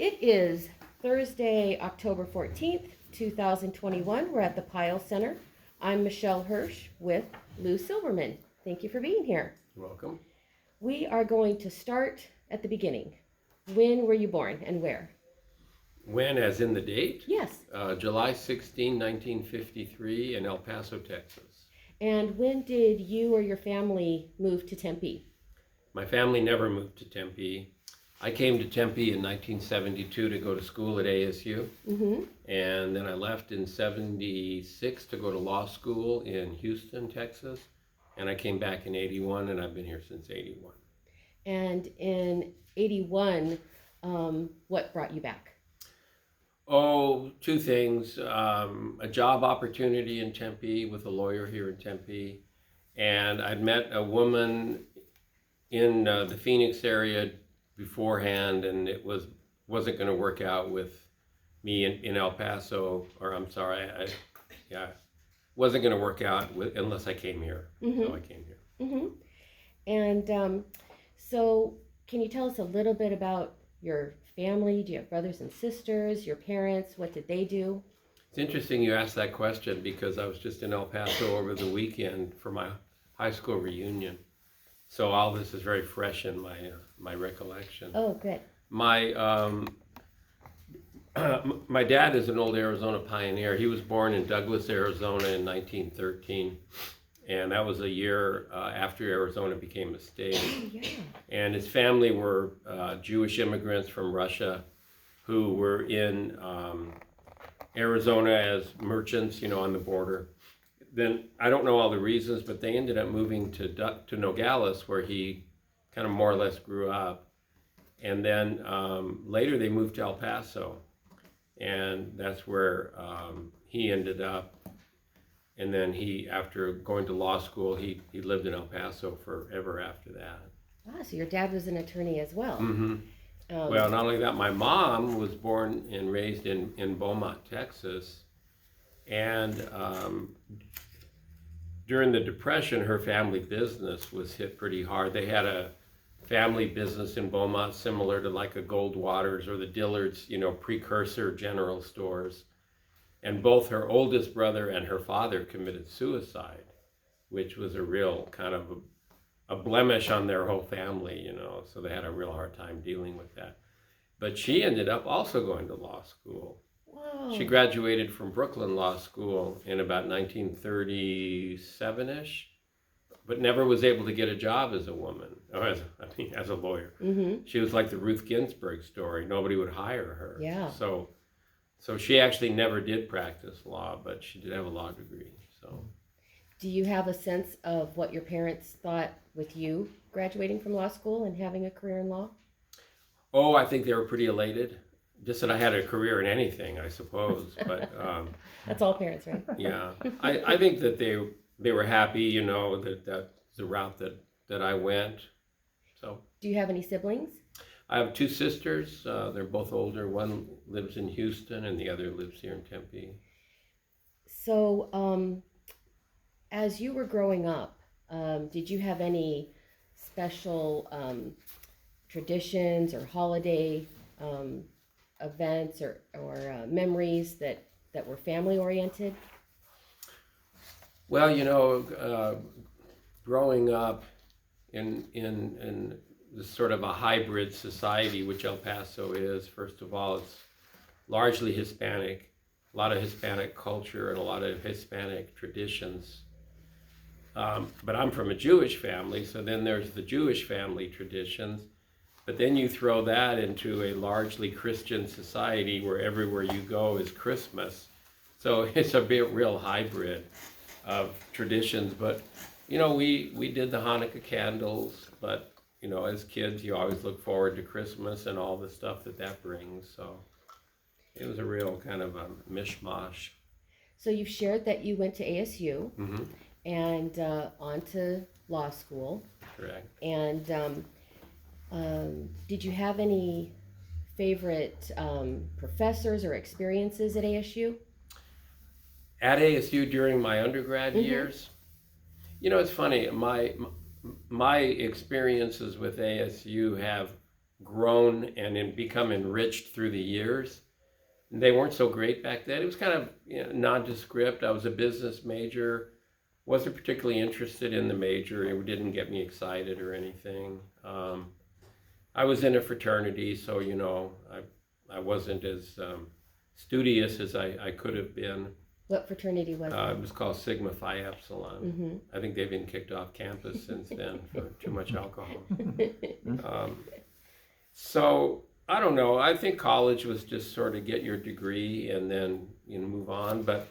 It is Thursday, October 14th, 2021. We're at the Pyle Center. I'm Michelle Hirsch with Lou Silverman. Thank you for being here. You're welcome. We are going to start at the beginning. When were you born and where? When, as in the date? Yes. July 16, 1953 in El Paso, Texas. And when did you or your family move to Tempe? My family never moved to Tempe. I came to Tempe in 1972 to go to school at ASU. Mm-hmm. And then I left in 76 to go to law school in Houston, Texas. And I came back in 81, and I've been here since 81. And in 81, what brought you back? Oh, two things. A job opportunity in Tempe with a lawyer here in Tempe. And I'd met a woman in the Phoenix area beforehand, and it wasn't going to work out with me in El Paso, or I'm sorry, wasn't going to work out unless I came here. Mm-hmm. So I came here. Mm-hmm. And so can you tell us a little bit about your family? Do you have brothers and sisters, your parents? What did they do? It's interesting you asked that question because I was just in El Paso over the weekend for my high school reunion. So all this is very fresh in my recollection. Oh, good. My my dad is an old Arizona pioneer. He was born in Douglas, Arizona in 1913, and that was a year after Arizona became a state. Yeah. And his family were Jewish immigrants from Russia who were in Arizona as merchants, on the border. Then I don't know all the reasons, but they ended up moving to Nogales, where he kind of more or less grew up. And then later they moved to El Paso, and that's where he ended up. And then after going to law school, he lived in El Paso forever after that. Ah, so your dad was an attorney as well. Mm-hmm. Well, not only that, my mom was born and raised in Beaumont, Texas. And during the Depression, her family business was hit pretty hard. They had a family business in Beaumont similar to like a Goldwater's or the Dillard's, precursor general stores. And both her oldest brother and her father committed suicide, which was a real kind of a blemish on their whole family, so they had a real hard time dealing with that. But she ended up also going to law school. Whoa. She graduated from Brooklyn Law School in about 1937-ish, but never was able to get a job as a woman, or as a lawyer. Mm-hmm. She was like the Ruth Ginsburg story. Nobody would hire her. Yeah. So she actually never did practice law, but she did have a law degree. So. Do you have a sense of what your parents thought with you graduating from law school and having a career in law? Oh, I think they were pretty elated. Just that I had a career in anything, I suppose. But that's all parents, right? Yeah, I think that they were happy, that's the route that I went. So. Do you have any siblings? I have two sisters. They're both older. One lives in Houston, and the other lives here in Tempe. So, as you were growing up, did you have any special traditions or holiday events or memories that were family oriented? Well, growing up in this sort of a hybrid society, which El Paso is, first of all, it's largely Hispanic, a lot of Hispanic culture and a lot of Hispanic traditions. But I'm from a Jewish family, so then there's the Jewish family traditions. But then you throw that into a largely Christian society where everywhere you go is Christmas. So it's a real hybrid of traditions. But, we did the Hanukkah candles. But, as kids, you always look forward to Christmas and all the stuff that brings. So it was a real kind of a mishmash. So you've shared that you went to ASU Mm-hmm. and on to law school. Correct. And did you have any favorite professors or experiences at ASU? At ASU during my undergrad Mm-hmm. years, it's funny. My experiences with ASU have grown and become enriched through the years. They weren't so great back then. It was kind of nondescript. I was a business major, wasn't particularly interested in the major. It didn't get me excited or anything. I was in a fraternity, so I wasn't as studious as I could have been. What fraternity was it? It was called Sigma Phi Epsilon. Mm-hmm. I think they've been kicked off campus since then for too much alcohol. So I don't know. I think college was just sort of get your degree and then move on. But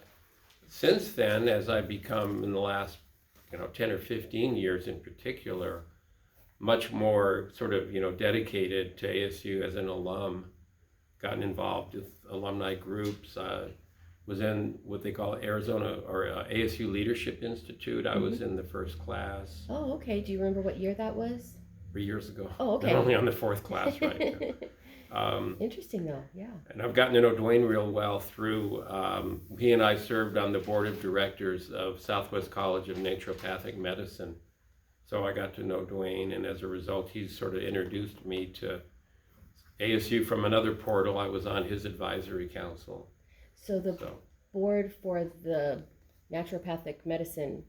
since then, as I've become in the last 10 or 15 years in particular, much more sort of dedicated to ASU as an alum, gotten involved with alumni groups. Was in what they call Arizona or ASU Leadership Institute. I was in the first class. Oh, okay. Do you remember what year that was? 3 years ago. Oh, okay. I'm only on the fourth class right now. Interesting though, yeah. And I've gotten to know Dwayne real well through, he and I served on the board of directors of Southwest College of Naturopathic Medicine. So I got to know Dwayne, and as a result, he's sort of introduced me to ASU from another portal. I was on his advisory council. So the board for the naturopathic medicine,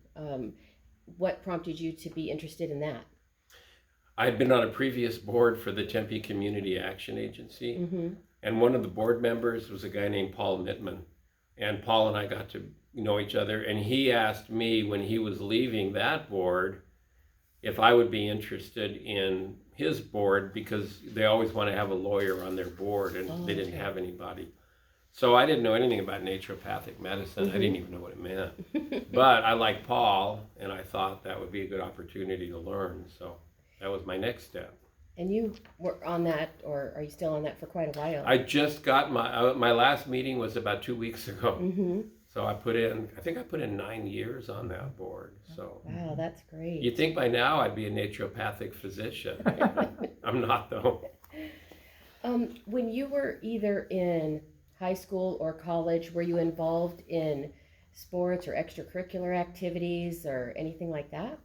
what prompted you to be interested in that? I'd been on a previous board for the Tempe Community Action Agency, Mm-hmm. and one of the board members was a guy named Paul Mittman. And Paul and I got to know each other, and he asked me when he was leaving that board if I would be interested in his board, because they always want to have a lawyer on their board, and they didn't have anybody. So I didn't know anything about naturopathic medicine. Mm-hmm. I didn't even know what it meant. But I liked Paul, and I thought that would be a good opportunity to learn. So that was my next step. And you were on that, or are you still on that for quite a while? I just got my last meeting was about 2 weeks ago. Mm-hmm. So I think I put in 9 years on that board. So wow, that's great. you'd think by now I'd be a naturopathic physician. I'm not though. When you were either in high school or college, were you involved in sports or extracurricular activities or anything like that?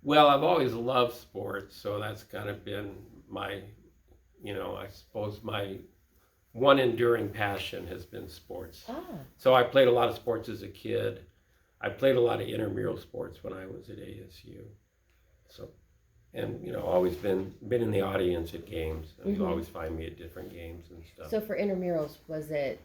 Well, I've always loved sports, so that's kind of been my, I suppose my one enduring passion has been sports. Ah. So I played a lot of sports as a kid. I played a lot of intramural sports when I was at ASU. So, and always been in the audience at games. Mm-hmm. You'll always find me at different games and stuff. So for intramurals, was it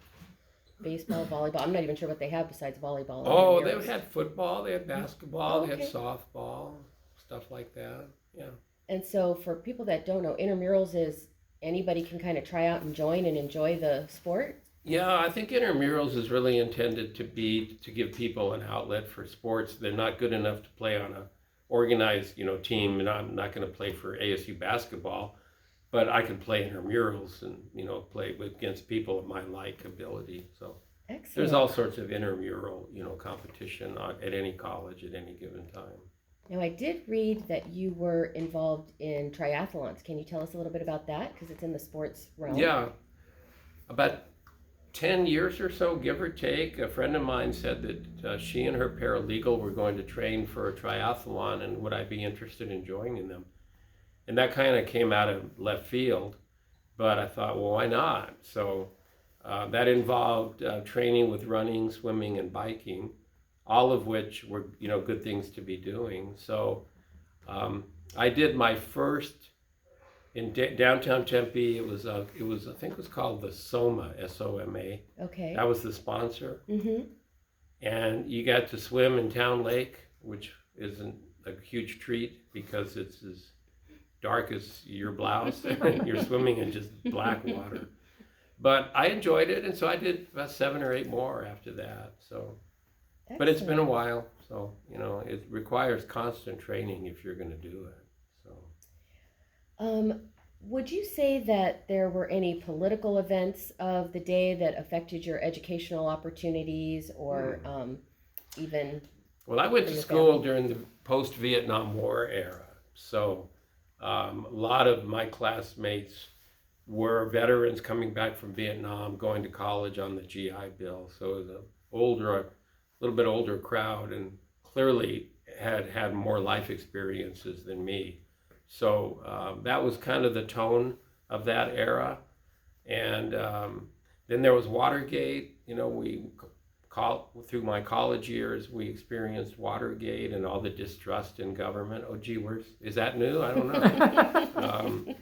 baseball, volleyball? I'm not even sure what they have besides volleyball. Oh, they had football, they had basketball, okay. They had softball, stuff like that. Yeah. And so for people that don't know, intramurals is anybody can kind of try out and join and enjoy the sport? Yeah, I think intramurals is really intended to give people an outlet for sports. They're not good enough to play on a organized, team, and I'm not going to play for ASU basketball, but I can play intramurals and, play against people of my like ability. So Excellent. There's all sorts of intramural, competition at any college at any given time. Now, I did read that you were involved in triathlons. Can you tell us a little bit about that? Because it's in the sports realm. Yeah, about 10 years or so, give or take, a friend of mine said that she and her paralegal were going to train for a triathlon, and would I be interested in joining them? And that kind of came out of left field, but I thought, well, why not? So that involved training with running, swimming, and biking, all of which were, good things to be doing. So I did my first in downtown Tempe. It was I think it was called the SOMA, S-O-M-A. Okay. That was the sponsor. Mm-hmm. And you got to swim in Town Lake, which isn't a huge treat because it's as dark as your blouse. You're swimming in just black water. But I enjoyed it, and so I did about 7 or 8 more after that. So, but it's been a while, so it requires constant training if you're going to do it. So. Would you say that there were any political events of the day that affected your educational opportunities, or even? Well, I went to school during the post-Vietnam War era, so a lot of my classmates were veterans coming back from Vietnam, going to college on the GI Bill. So it was a little bit older crowd, and clearly had more life experiences than me. So that was kind of the tone of that era. And then there was Watergate. You know, through my college years, we experienced Watergate and all the distrust in government. Oh, gee, is that new? I don't know.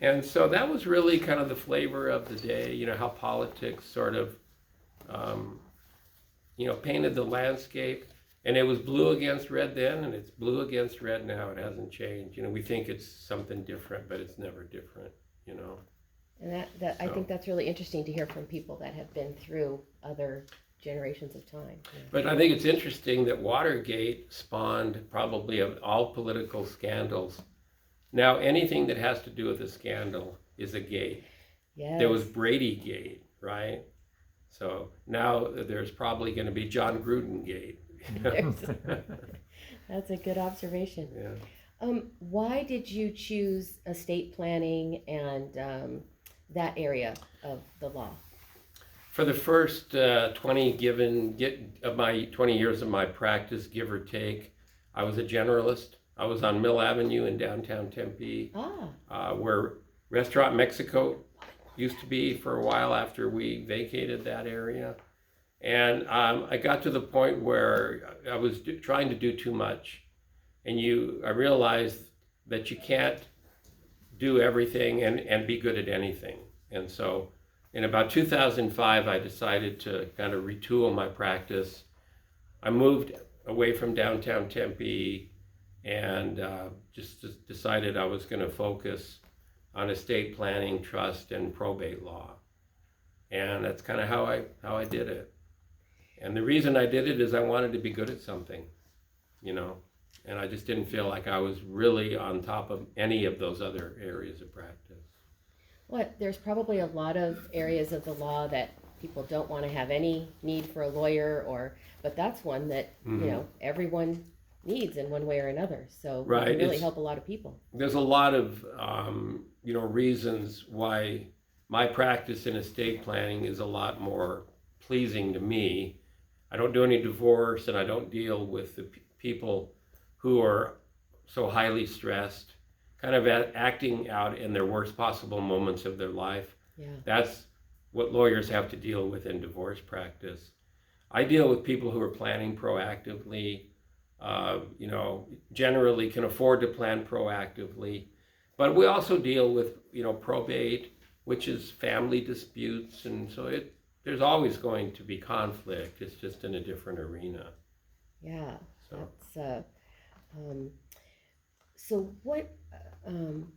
And so that was really kind of the flavor of the day, you know, how politics sort of, you know, painted the landscape. And it was blue against red then, and it's blue against red now. It hasn't changed. You know, we think it's something different, but it's never different, you know. And I think that's really interesting to hear from people that have been through other generations of time. Yeah. But I think it's interesting that Watergate spawned probably of all political scandals. Now, anything that has to do with a scandal is a gate. Yes. There was Brady-gate, right? So now there's probably going to be John Gruden-gate. That's a good observation. Yeah. Why did you choose estate planning and that area of the law? For the first 20 years of my practice, give or take, I was a generalist. I was on Mill Avenue in downtown Tempe, where Restaurant Mexico used to be for a while after we vacated that area. And I got to the point where I was trying to do too much. And I realized that you can't do everything and be good at anything. And so in about 2005, I decided to kind of retool my practice. I moved away from downtown Tempe and just decided I was going to focus on estate planning, trust, and probate law. And that's kind of how I did it. And the reason I did it is I wanted to be good at something, you know, and I just didn't feel like I was really on top of any of those other areas of practice. There's probably a lot of areas of the law that people don't want to have any need for a lawyer, but that's one that, you know, everyone needs in one way or another. So right. It can really help a lot of people. There's a lot of, you know, reasons why my practice in estate planning is a lot more pleasing to me. I don't do any divorce, and I don't deal with the people who are so highly stressed, kind of acting out in their worst possible moments of their life. Yeah. That's what lawyers have to deal with in divorce practice. I deal with people who are planning proactively, you know, generally can afford to plan proactively. But we also deal with, you know, probate, which is family disputes, and so there's always going to be conflict. It's just in a different arena. Yeah, so that's so what?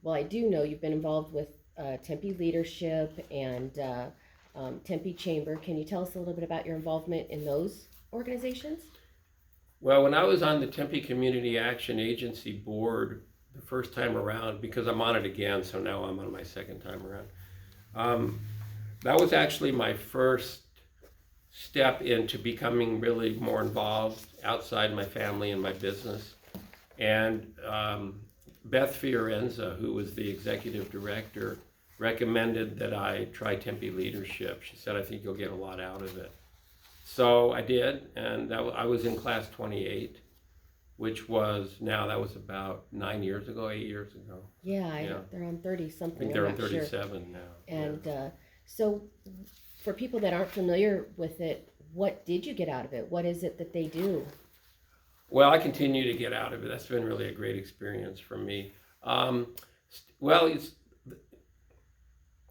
Well, I do know you've been involved with Tempe Leadership and Tempe Chamber. Can you tell us a little bit about your involvement in those organizations? Well, when I was on the Tempe Community Action Agency board the first time around, because I'm on it again, so now I'm on my second time around. That was actually my first step into becoming really more involved outside my family and my business. And Beth Fiorenza, who was the executive director, recommended that I try Tempe Leadership. She said, I think you'll get a lot out of it. So I did, and I was in class 28, which was, that was about 8 years ago. Yeah, they're on 30 something. I think they're on 37 now. And so for people that aren't familiar with it, what did you get out of it? What is it that they do? Well, I continue to get out of it. That's been really a great experience for me. Well,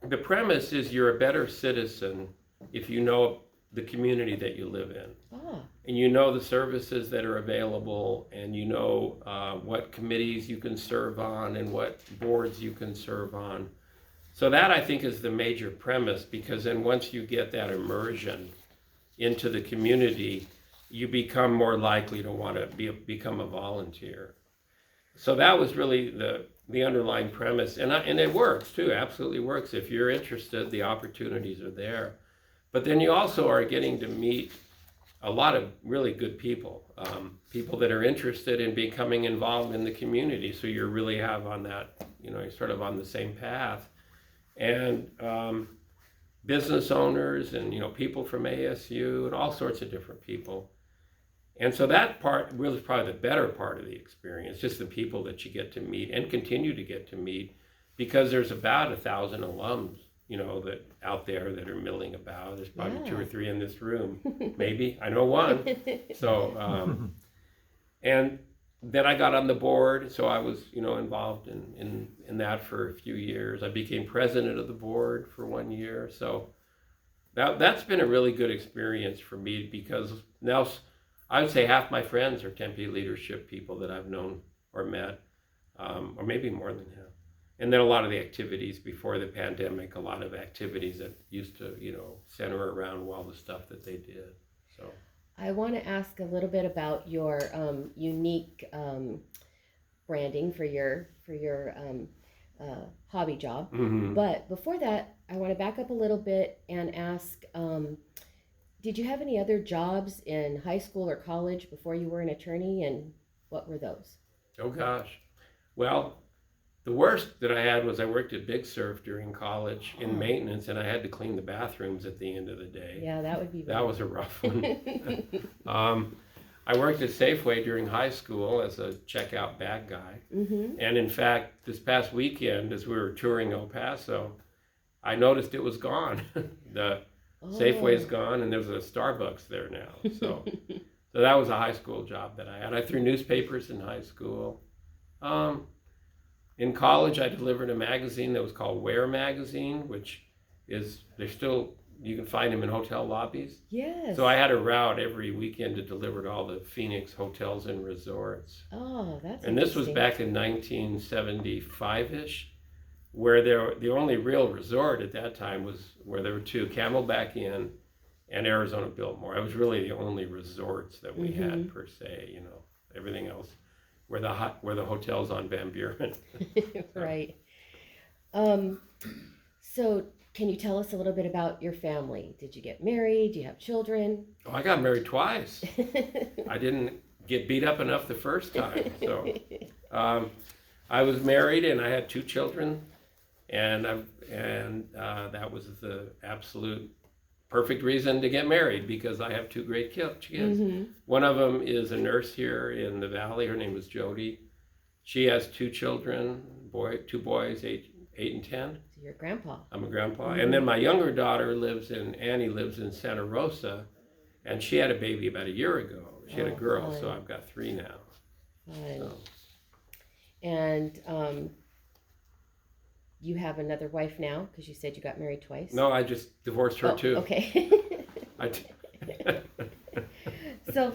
the premise is you're a better citizen if you know the community that you live in. And you know the services that are available, and you know what committees you can serve on and what boards you can serve on. So that, I think, is the major premise, because then once you get that immersion into the community, you become more likely to want to become a volunteer. So that was really the underlying premise, and it works too. Absolutely works. If you're interested, the opportunities are there. But then you also are getting to meet a lot of really good people, people that are interested in becoming involved in the community. So you really have on that, you're sort of on the same path. And business owners and, people from ASU and all sorts of different people. And so that part really is probably the better part of the experience, just the people that you get to meet and continue to get to meet. because there's about 1,000 alums, that out there that are milling about. There's probably 2 or 3 in this room, maybe. I know one. So, and then I got on the board, so I was, involved in that for a few years. I became president of the board for 1 year. So that's been a really good experience for me, because now I would say half my friends are Tempe leadership people that I've known or met, or maybe more than half. And then a lot of the activities before the pandemic, a lot of activities that used to, center around all the stuff that they did. So I want to ask a little bit about your unique branding for your hobby job. Mm-hmm. But before that, I want to back up a little bit and ask, did you have any other jobs in high school or college before you were an attorney, and what were those? Oh gosh. Well, the worst that I had was I worked at Big Surf during college in maintenance, and I had to clean the bathrooms at the end of the day. Yeah, that would be bad. That was a rough one. I worked at Safeway during high school as a checkout bag guy. Mm-hmm. And in fact, this past weekend, as we were touring El Paso, I noticed it was gone. The Safeway's gone, and there's a Starbucks there now. So that was a high school job that I had. I threw newspapers in high school. In college, I delivered a magazine that was called Where Magazine, which you can find them in hotel lobbies. Yes. So I had a route every weekend to deliver to all the Phoenix hotels and resorts. Oh, that's And this was back in 1975-ish, where the only real resort at that time was where there were 2, Camelback Inn and Arizona Biltmore. It was really the only resorts that we had per se, everything else were the hotels on Van Buren. Right. So can you tell us a little bit about your family? Did you get married? Do you have children? Oh, I got married twice. I didn't get beat up enough the first time. So I was married, and I had 2 children, and that was the absolute perfect reason to get married, because I have 2 great kids. Mm-hmm. One of them is a nurse here in the Valley. Her name is Jody. She has 2 children, 2 boys, 8 and 10. So you're a grandpa. I'm a grandpa. Mm-hmm. And then my younger daughter Annie lives in Santa Rosa, and she had a baby about a year ago. She had a girl, fun. So I've got 3 now. Fun. So. And you have another wife now, because you said you got married twice? No, I just divorced her too. Okay. So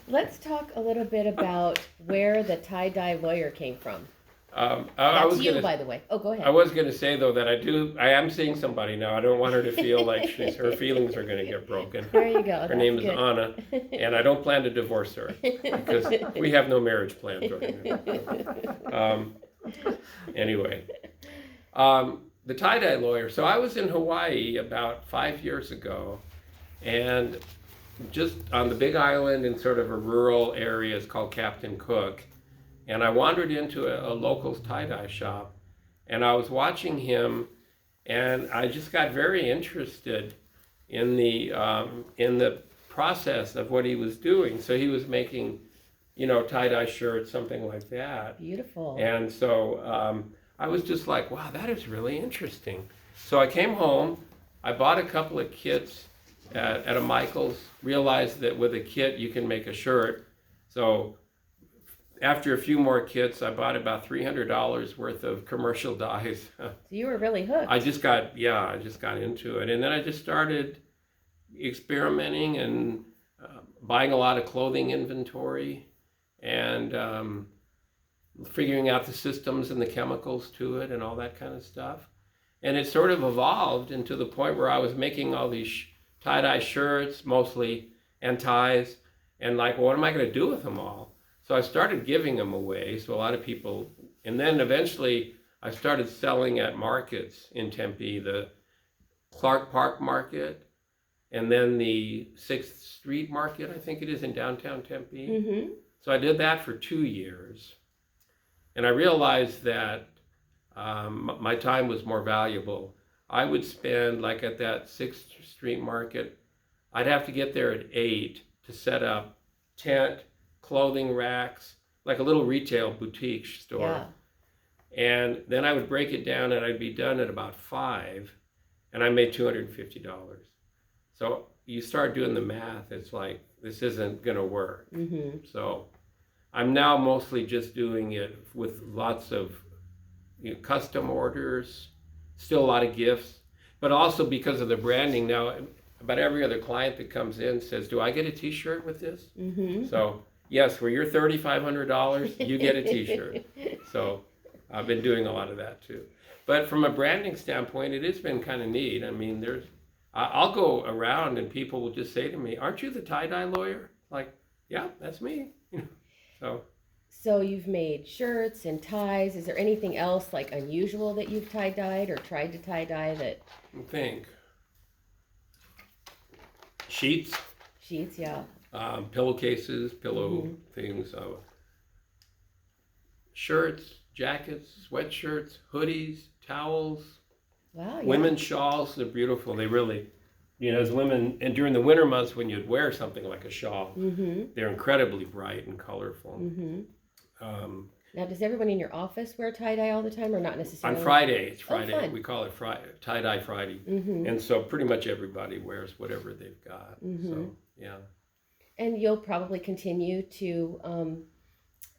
let's talk a little bit about where the tie-dye lawyer came from. That's you, by the way. Oh, go ahead. I was going to say, though, that I am seeing somebody now. I don't want her to feel like her feelings are going to get broken. There you go. Her name is Anna, and I don't plan to divorce her, because we have no marriage plans right now. Anyway, the tie-dye lawyer. So I was in Hawaii about 5 years ago, and just on the Big Island in sort of a rural area, it's called Captain Cook. And I wandered into a local tie-dye shop, and I was watching him, and I just got very interested in the process of what he was doing. So he was making, tie-dye shirts, something like that. Beautiful. And so I was just like, wow, that is really interesting. So I came home, I bought a couple of kits at a Michael's, realized that with a kit you can make a shirt. So after a few more kits, I bought about $300 worth of commercial dyes. So you were really hooked. I just got into it. And then I just started experimenting and buying a lot of clothing inventory and figuring out the systems and the chemicals to it and all that kind of stuff. And it sort of evolved into the point where I was making all these tie-dye shirts mostly and ties, and like, well, what am I going to do with them all? So I started giving them away, so a lot of people, and then eventually I started selling at markets in Tempe, the Clark Park Market, and then the 6th Street Market, I think it is, in downtown Tempe. Mm-hmm. So I did that for 2 years, and I realized that my time was more valuable. I would spend, like at that 6th Street Market, I'd have to get there at 8 to set up tent, clothing racks, like a little retail boutique store. And then I would break it down and I'd be done at about 5 and I made $250. So you start doing the math, it's like, this isn't going to work. Mm-hmm. So I'm now mostly just doing it with lots of custom orders, still a lot of gifts, but also because of the branding now, about every other client that comes in says, do I get a t-shirt with this? Mm-hmm. So yes, for your $3,500, you get a t-shirt. So I've been doing a lot of that too. But from a branding standpoint, it has been kind of neat. I mean, I'll go around and people will just say to me, aren't you the tie-dye lawyer? Like, yeah, that's me. So you've made shirts and ties. Is there anything else like unusual that you've tie-dyed or tried to tie-dye that? I think. Sheets, Yeah. pillowcases, pillow things, shirts, jackets, sweatshirts, hoodies, towels, Wow. Yeah. women's shawls. They're beautiful. They really, as women, and during the winter months when you'd wear something like a shawl, they're incredibly bright and colorful. Now, does everyone in your office wear tie-dye all the time or not necessarily? On Friday, it's Oh, Friday. fun. We call it tie-dye Friday. And so pretty much everybody wears whatever they've got. So, yeah. And you'll probably continue to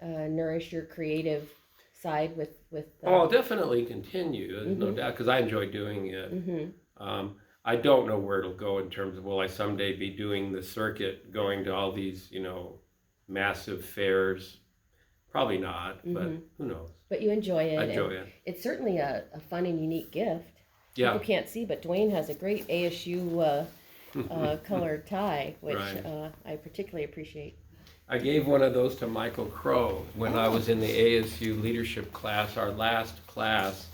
nourish your creative side with. I'll definitely continue, there's no doubt, because I enjoy doing it. I don't know where it'll go in terms of, will I someday be doing the circuit, going to all these, massive fairs? Probably not, but who knows? But you enjoy it. I enjoy it. It's certainly a fun and unique gift. Yeah. People can't see, but Dwayne has a great ASU colored tie, which Right. I particularly appreciate. I gave one of those to Michael Crow when I was in the ASU leadership class, our last class.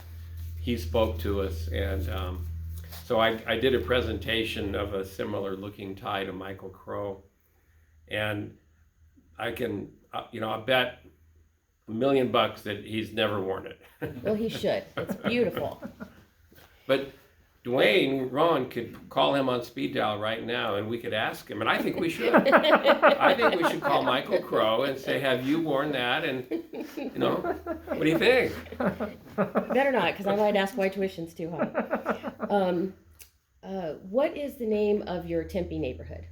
He spoke to us, and so I did a presentation of a similar looking tie to Michael Crow, and I can, I bet $1 million that he's never worn it. Well, he should. It's beautiful. But Dwayne Ron could call him on speed dial right now and we could ask him, and I think we should. I think we should call Michael Crow and say, have you worn that? And, what do you think? Better not, because I might ask why tuition's too high. What is the name of your Tempe neighborhood?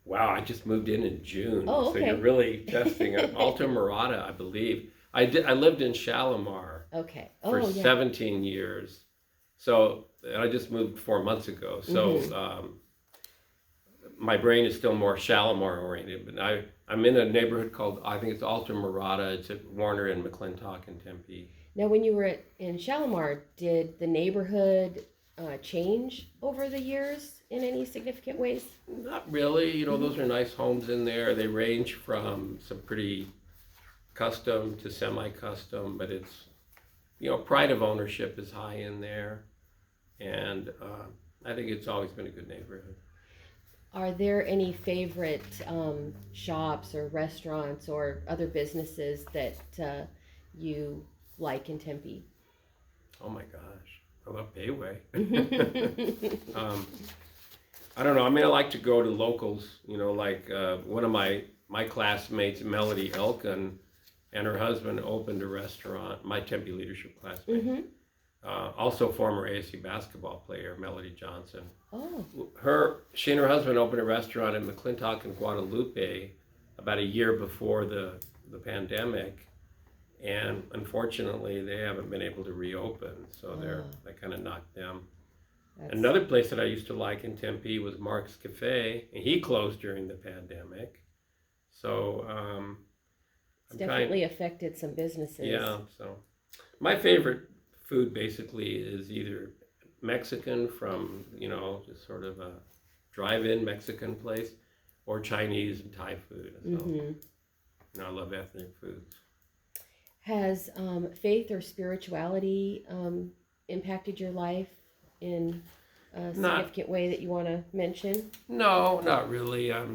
Wow, I just moved in June. Oh, okay. So you're really testing it. Alta Morada, I believe. I lived in Shalimar for 17 years. So I just moved 4 months ago. So my brain is still more Shalimar oriented. But I'm in a neighborhood called, I think it's Alta Morada. It's at Warner and McClintock and Tempe. Now, when you were in Shalimar, did the neighborhood change over the years in any significant ways? Not really. Those are nice homes in there. They range from some pretty custom to semi-custom, but it's, pride of ownership is high in there. And I think it's always been a good neighborhood. Are there any favorite shops or restaurants or other businesses that you like in Tempe? Oh my gosh, I love Bayway. I don't know. I mean, I like to go to locals. Like one of my classmates, Melody Elkin, and her husband opened a restaurant. My Tempe leadership classmate. Also former ASU basketball player, Melody Johnson. Oh. She and her husband opened a restaurant in McClintock and Guadalupe about a year before the pandemic. And unfortunately, they haven't been able to reopen. So they kind of knocked them. Another place that I used to like in Tempe was Mark's Cafe, and he closed during the pandemic. So it's definitely affected some businesses. Yeah, so my favorite food basically is either Mexican from, just sort of a drive-in Mexican place, or Chinese and Thai food. So, I love ethnic foods. Has faith or spirituality impacted your life in a significant way that you want to mention? No, not really. I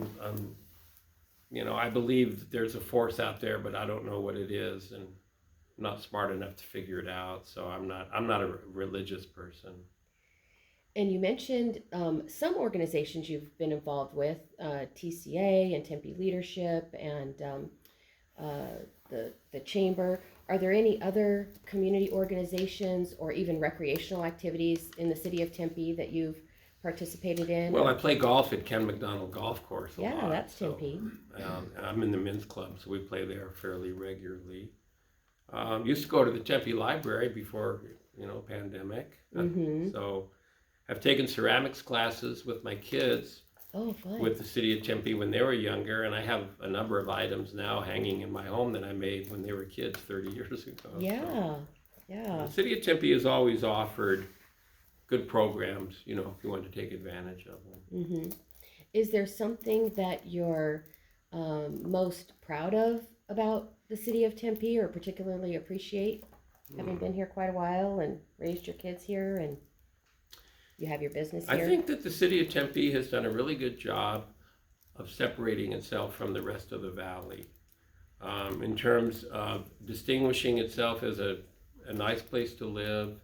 believe that there's a force out there, but I don't know what it is, and I'm not smart enough to figure it out. So I'm not a religious person. And you mentioned some organizations you've been involved with, TCA and Tempe Leadership, and the chamber. Are there any other community organizations or even recreational activities in the city of Tempe that you've participated in? Well, I play golf at Ken McDonald Golf Course a lot. Yeah, that's Tempe. I'm in the men's club, so we play there fairly regularly. Used to go to the Tempe Library before, pandemic. Mm-hmm. So I've taken ceramics classes with my kids Oh, fun. with the city of Tempe when they were younger, and I have a number of items now hanging in my home that I made when they were kids 30 years ago. Yeah, So yeah. the city of Tempe has always offered good programs, if you want to take advantage of them. Mm-hmm. Is there something that you're most proud of about the city of Tempe, or particularly appreciate, having been here quite a while and raised your kids here and you have your business here? I think that the city of Tempe has done a really good job of separating itself from the rest of the valley, in terms of distinguishing itself as a nice place to live,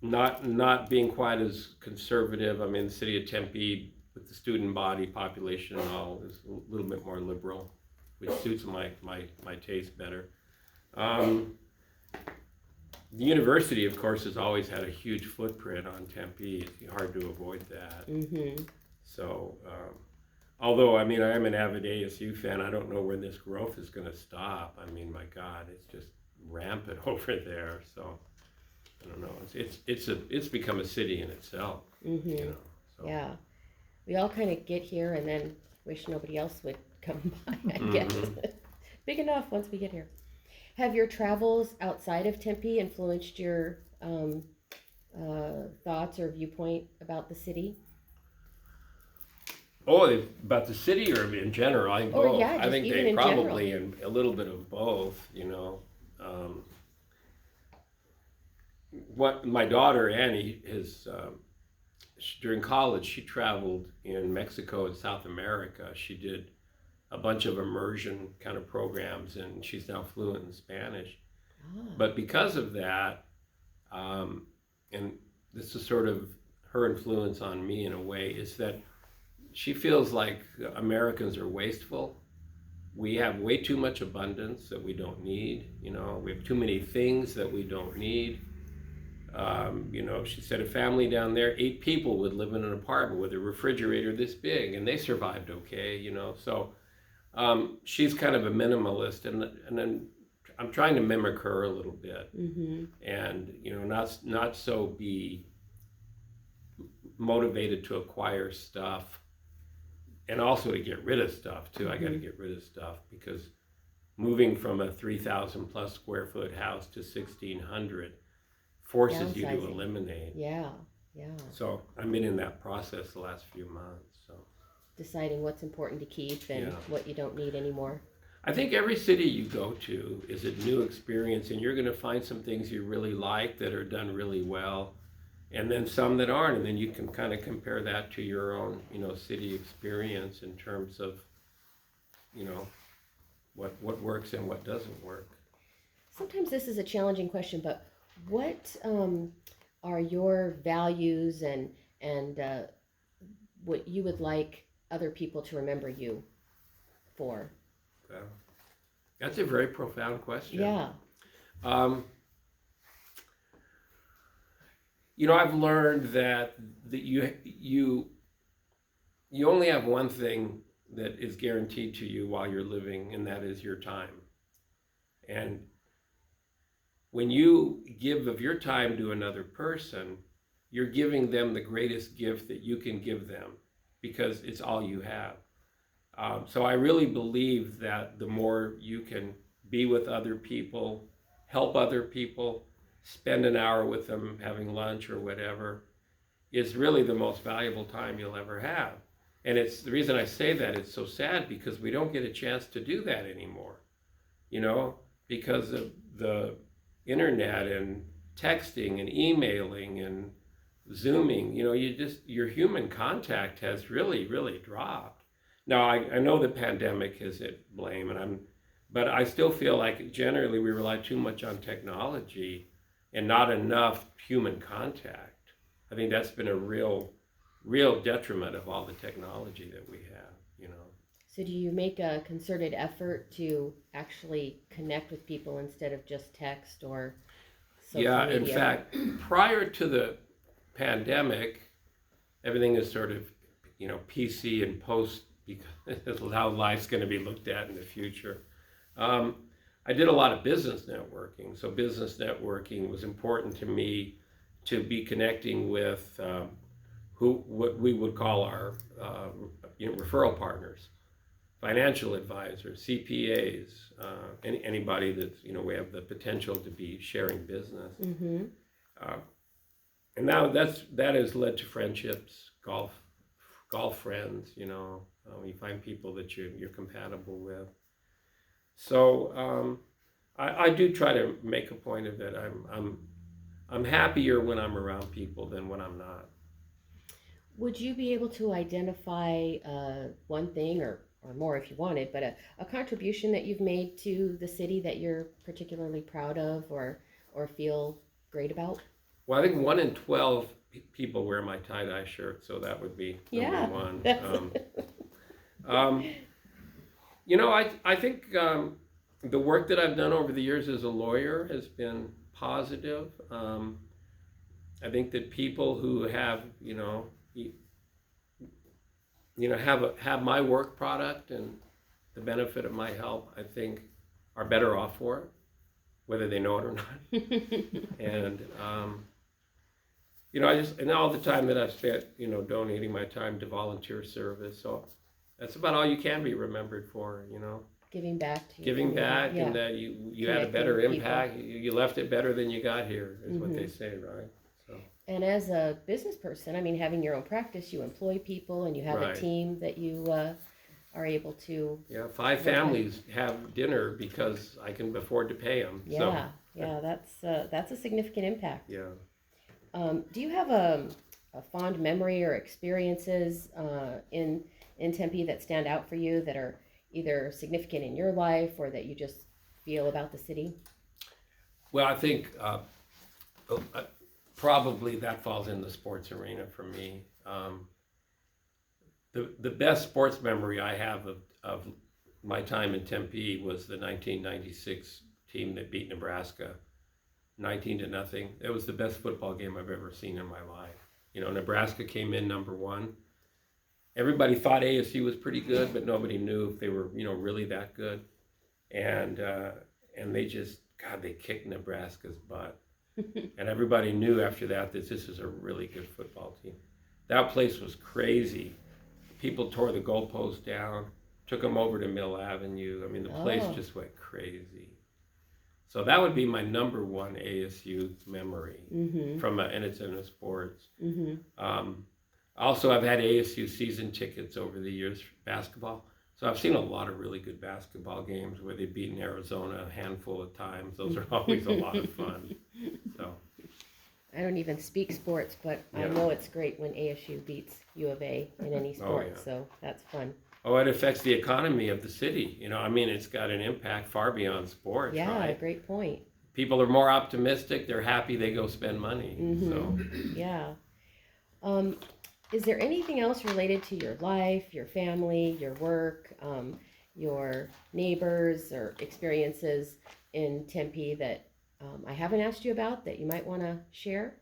not being quite as conservative. I mean, the city of Tempe, with the student body population and all, is a little bit more liberal, which suits my taste better. The university, of course, has always had a huge footprint on Tempe. It's hard to avoid that. Mm-hmm. So, although, I am an avid ASU fan, I don't know when this growth is going to stop. I mean, my God, it's just rampant over there. So, I don't know. It's become a city in itself. Mm-hmm. So. Yeah. We all kind of get here and then wish nobody else would come by, I guess. Big enough once we get here. Have your travels outside of Tempe influenced your thoughts or viewpoint about the city? Oh, about the city or in general? I think Or both. yeah, I think even they in probably general. a little bit of both. What my daughter Annie has during college, she traveled in Mexico and South America. She did a bunch of immersion kind of programs, and she's now fluent in Spanish. Ah. But because of that, and this is sort of her influence on me in a way, is that she feels like Americans are wasteful. We have way too much abundance that we don't need. We have too many things that we don't need. She said a family down there, 8 people would live in an apartment with a refrigerator this big, and they survived okay. So she's kind of a minimalist, and then I'm trying to mimic her a little bit, and not so be motivated to acquire stuff, and also to get rid of stuff too. I got to get rid of stuff because moving from a 3,000 plus square foot house to 1,600 forces you to Downsizing. eliminate. Yeah. So I've been in that process the last few months. So Deciding what's important to keep and what you don't need anymore. I think every city you go to is a new experience, and you're going to find some things you really like that are done really well, and then some that aren't, and then you can kind of compare that to your own, city experience in terms of, what works and what doesn't work. Sometimes this is a challenging question, but what are your values and what you would like other people to remember you for? Well, that's a very profound question. Yeah. I've learned that you only have one thing that is guaranteed to you while you're living, and that is your time. And when you give of your time to another person, you're giving them the greatest gift that you can give them, because it's all you have. So I really believe that the more you can be with other people, help other people, spend an hour with them having lunch or whatever, is really the most valuable time you'll ever have. And it's the reason I say that, it's so sad because we don't get a chance to do that anymore, because of the internet and texting and emailing and Zooming, your human contact has really, really dropped. Now, I know the pandemic is at blame, but I still feel like generally we rely too much on technology and not enough human contact. I think that's been a real detriment of all the technology that we have. So do you make a concerted effort to actually connect with people instead of just text or social Yeah, media? in fact, prior to the pandemic, everything is sort of, PC and post because of how life's going to be looked at in the future. I did a lot of business networking. So business networking was important to me to be connecting with what we would call our referral partners, financial advisors, CPAs, anybody that's we have the potential to be sharing business. Mm-hmm. Uh, and now that has led to friendships, golf friends. You find people that you're compatible with. So I do try to make a point of it. I'm happier when I'm around people than when I'm not. Would you be able to identify one thing or more if you wanted, but a contribution that you've made to the city that you're particularly proud of or feel great about? Well, I think 1 in 12 people wear my tie-dye shirt, so that would be number one. I think the work that I've done over the years as a lawyer has been positive. I think that people who have, have my work product and the benefit of my help, I think, are better off for it, whether they know it or not. And and all the time that I've spent, donating my time to volunteer service, so that's about all you can be remembered for, Giving back to giving back, yeah. and that you had a better impact. You left it better than you got here, is what they say, right? So. And as a business person, I mean, having your own practice, you employ people, and you have a team that you are able to. Yeah, 5 families have dinner because I can afford to pay them. Yeah, that's a significant impact. Yeah. Do you have a fond memory or experiences in Tempe that stand out for you that are either significant in your life or that you just feel about the city? Well, I think probably that falls in the sports arena for me. The best sports memory I have of my time in Tempe was the 1996 team that beat Nebraska 19-0. It was the best football game I've ever seen in my life. Nebraska came in number 1. Everybody thought ASU was pretty good, but nobody knew if they were, really that good. And they just, God, they kicked Nebraska's butt. And everybody knew after that this is a really good football team. That place was crazy. People tore the goalposts down, took them over to Mill Avenue. I mean, the place just went crazy. So that would be my number 1 ASU memory and it's in the sports. Also, I've had ASU season tickets over the years for basketball. So I've seen a lot of really good basketball games where they've beaten Arizona a handful of times. Those are always a lot of fun. So I don't even speak sports, but I know it's great when ASU beats U of A in any sport. So that's fun. Oh, it affects the economy of the city. It's got an impact far beyond sports. Yeah, right? Great point. People are more optimistic. They're happy. They go spend money. So yeah. Is there anything else related to your life, your family, your work, your neighbors, or experiences in Tempe that I haven't asked you about that you might want to share?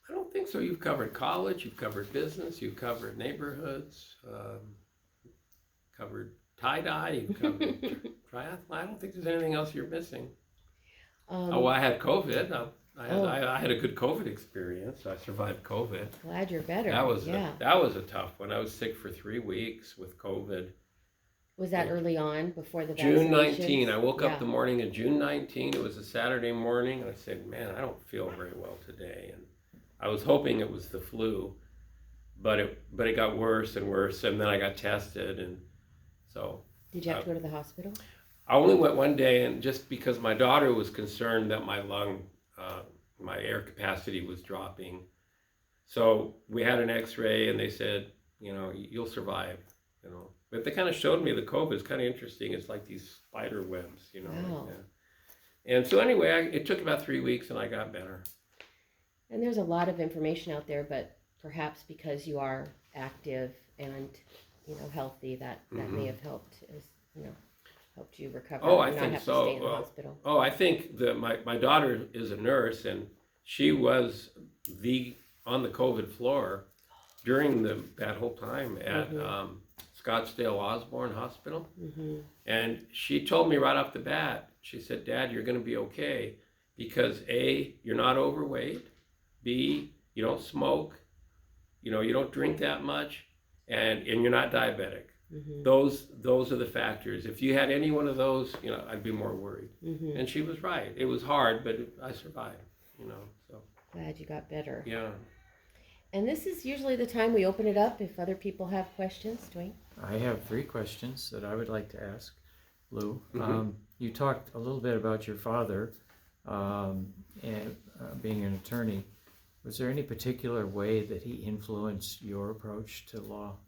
I don't think so. You've covered college, you've covered business, you've covered neighborhoods, covered tie-dye, you've covered triathlon. I don't think there's anything else you're missing. I had COVID. I had a good COVID experience. I survived COVID. Glad you're better. That was a tough one. I was sick for 3 weeks with COVID. Was that early on before the June 19. I woke up the morning of June 19. It was a Saturday morning, and I said, "Man, I don't feel very well today." And I was hoping it was the flu, but it got worse and worse, and then I got tested, and so. Did you have to go to the hospital? I only went one day, and just because my daughter was concerned that my my air capacity was dropping, so we had an X-ray, and they said, you'll survive, But they kind of showed me the COVID. It's kind of interesting. It's like these spider webs, Wow. And so anyway, it took about 3 weeks, and I got better. And there's a lot of information out there, but perhaps because you are active and healthy, that may have helped, helped you recover Oh, and I not think have to so. stay in the hospital. Oh, I think that my daughter is a nurse, and she was on the COVID floor during that whole time at Scottsdale Osborne Hospital. And she told me right off the bat, she said, "Dad, you're going to be okay because A, you're not overweight, B, you don't smoke, you don't drink that much, and you're not diabetic. Those are the factors. If you had any one of those, I'd be more worried." And she was right. It was hard, but I survived, so. Glad you got better. Yeah. And this is usually the time we open it up if other people have questions. Dwayne? I have 3 questions that I would like to ask Lou. You talked a little bit about your father and being an attorney. Was there any particular way that he influenced your approach to law?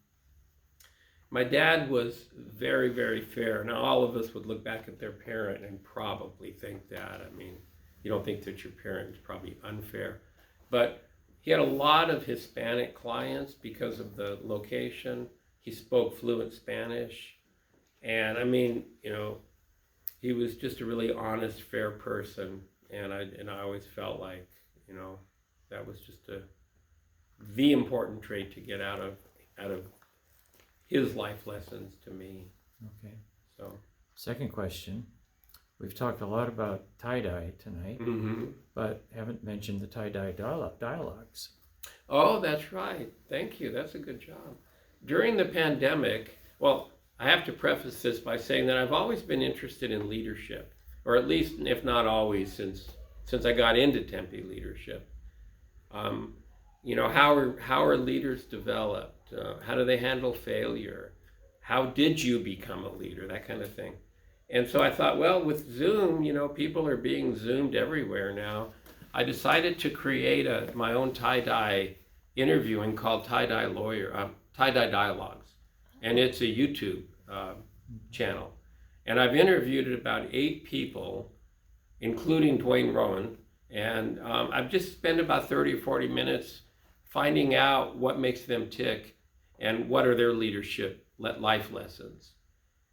My dad was very, very fair. Now, all of us would look back at their parent and probably think that. I mean, you don't think that your parent is probably unfair. But he had a lot of Hispanic clients because of the location. He spoke fluent Spanish. And I mean, he was just a really honest, fair person. And I always felt like, that was just the important trait to get out of his life lessons to me. Okay. So. Second question. We've talked a lot about tie-dye tonight, but haven't mentioned the tie-dye dialogues. Oh, that's right. Thank you. That's a good job. During the pandemic, well, I have to preface this by saying that I've always been interested in leadership, or at least, if not always, since I got into Tempe leadership. How are leaders developed? How do they handle failure? How did you become a leader? That kind of thing. And so I thought, well, with Zoom, people are being Zoomed everywhere now. I decided to create my own tie-dye interviewing called tie-dye dialogues. And it's a YouTube channel. And I've interviewed about 8 people, including Dwayne Rowan. And I've just spent about 30 or 40 minutes finding out what makes them tick and what are their leadership life lessons.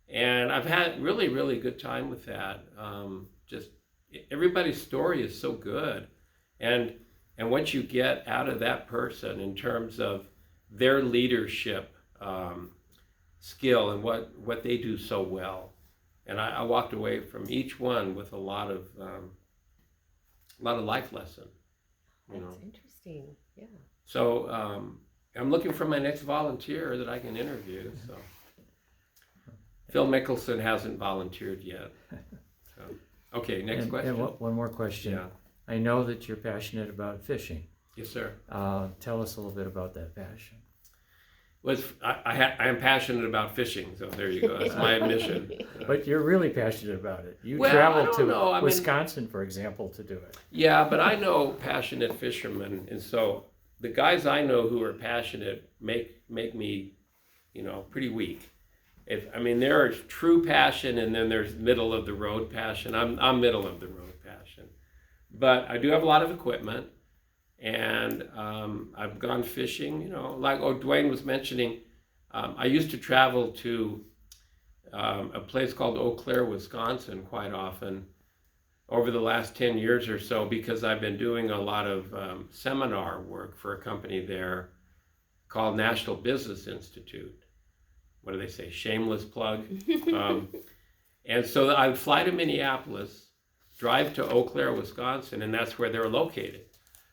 And I've had really, really good time with that. Just everybody's story is so good. And what you get out of that person in terms of their leadership skill and what they do so well. And I walked away from each one with a lot of life lesson. That's interesting. Yeah. So I'm looking for my next volunteer that I can interview. So Phil Mickelson hasn't volunteered yet. So, okay, next question. And one more question. Yeah. I know that you're passionate about fishing. Yes, sir. Tell us a little bit about that passion. I am passionate about fishing, so there you go. That's my admission. But you're really passionate about it. You Well, traveled I don't know. I to mean- Wisconsin, for example, to do it. Yeah, but I know passionate fishermen, and so the guys I know who are passionate make me, pretty weak. There is true passion, and then there's middle of the road passion. I'm middle of the road passion, but I do have a lot of equipment, and I've gone fishing. Like Dwayne was mentioning, I used to travel to a place called Eau Claire, Wisconsin, quite often over the last 10 years or so, because I've been doing a lot of seminar work for a company there called National Business Institute. What do they say? Shameless plug. And so I would fly to Minneapolis, drive to Eau Claire, Wisconsin, and that's where they're located.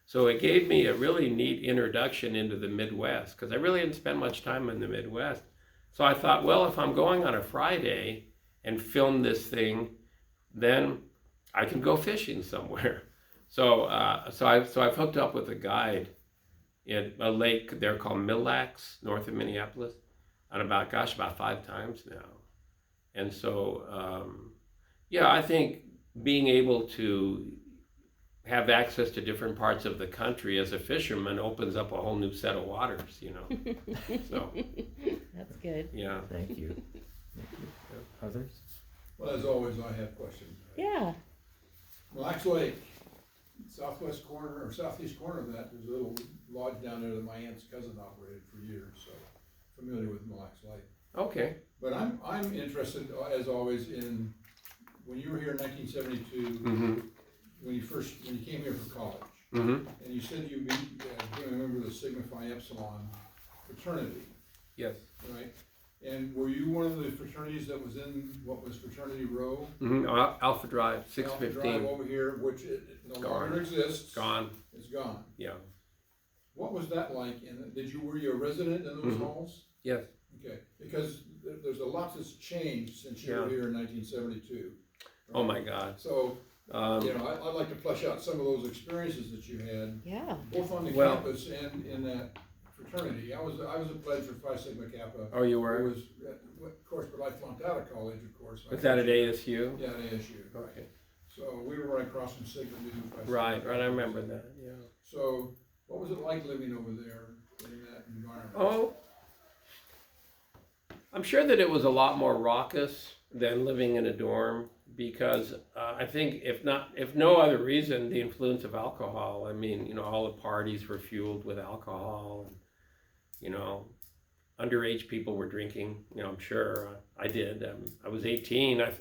So it gave me a really neat introduction into the Midwest, because I really didn't spend much time in the Midwest. So I thought, well, if I'm going on a Friday and film this thing, then I can go fishing somewhere. So I've hooked up with a guide in a lake there called Mille Lacs, north of Minneapolis, and about 5 times now. And so, I think being able to have access to different parts of the country as a fisherman opens up a whole new set of waters, So, That's good. yeah. Thank you. Others? Well, as always, I have questions. Yeah. Relax Lake, southeast corner of that, there's a little lodge down there that my aunt's cousin operated for years, so familiar with Mille Lacs Light. Okay. But I'm interested, as always, in when you were here in 1972, Mm-hmm. when you came here for college, Mm-hmm. and you said you became a member of the Sigma Phi Epsilon fraternity, Yes. right? And were you one of the fraternities that was in what was Fraternity Row? Mm-hmm. Alpha Drive, Alpha Drive 615. over here, which it no Gone. longer exists. Gone. It's gone. Yeah. What was that like? And were you a resident in those Mhm. halls? Yes. Okay, because there's a lot that's changed since you Yeah. were here in 1972. Oh my God. So, Um, I'd like to flesh out some of those experiences that you had, Yeah. both on the Well- campus and in that fraternity. I was a pledge for Phi Sigma Kappa. oh, you It were? was, of course, but I flunked out of college, of course. Was that at ASU? Yeah, at ASU. Right. Okay. So we were right across from Sigma Nu. Phi Sigma Right. Kappa. Right. I remember that. Yeah. So, what was it like living over there in that environment? Oh, I'm sure that it was a lot more raucous than living in a dorm because I think if no other reason, the influence of alcohol. I mean, all the parties were fueled with alcohol, and underage people were drinking. I'm sure I did. I was 18. I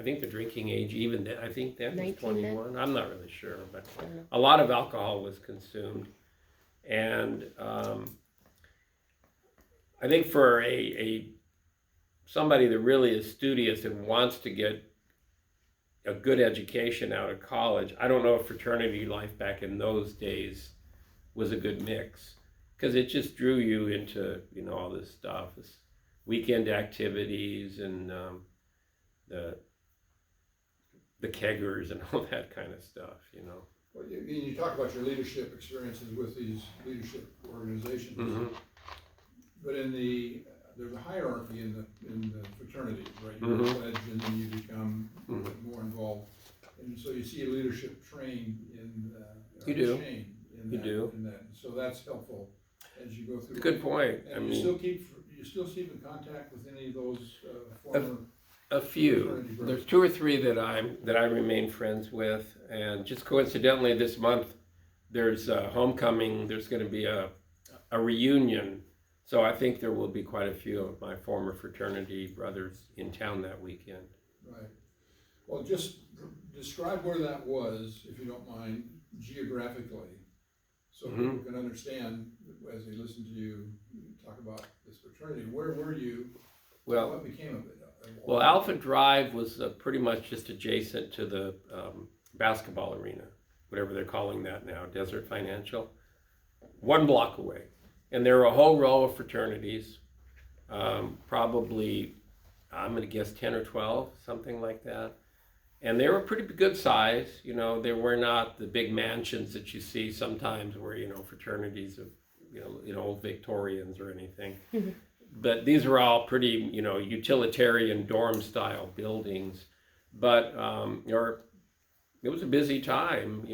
think the drinking age even then, I think then was 19 then? 21. I'm not really sure, but I don't know. a lot of alcohol was consumed, and I think for somebody that really is studious and wants to get a good education out of college, I don't know if fraternity life back in those days was a good mix, because it just drew you into all this stuff, this weekend activities and the keggers and all that kind of stuff. Well, you talk about your leadership experiences with these leadership organizations, Mm-hmm. but there's a hierarchy in the fraternities, right? You're Mhm. a pledge, and then you become Mhm. more involved, and so you see a leadership train in You do. chain in You that, do. in that. So that's helpful as you go through. It's a good point. And I you mean, still keep in contact with any of those former. a few. fraternity brothers? There's 2 or 3 that I remain friends with, and just coincidentally this month there's a homecoming. There's going to be a reunion, so I think there will be quite a few of my former fraternity brothers in town that weekend. Right. Well, just describe where that was, if you don't mind, geographically, so Mhm. people can understand as they listen to you talk about this fraternity. Where were you? Well, What became of it? Well, Alpha Drive was pretty much just adjacent to the basketball arena, whatever they're calling that now, Desert Financial, 1 block away. And there were a whole row of fraternities, probably, I'm going to guess 10 or 12, something like that. And they were pretty good size. They were not the big mansions that you see sometimes where, fraternities of, old Victorians or anything. But these were all pretty, utilitarian dorm style buildings. But it was a busy time,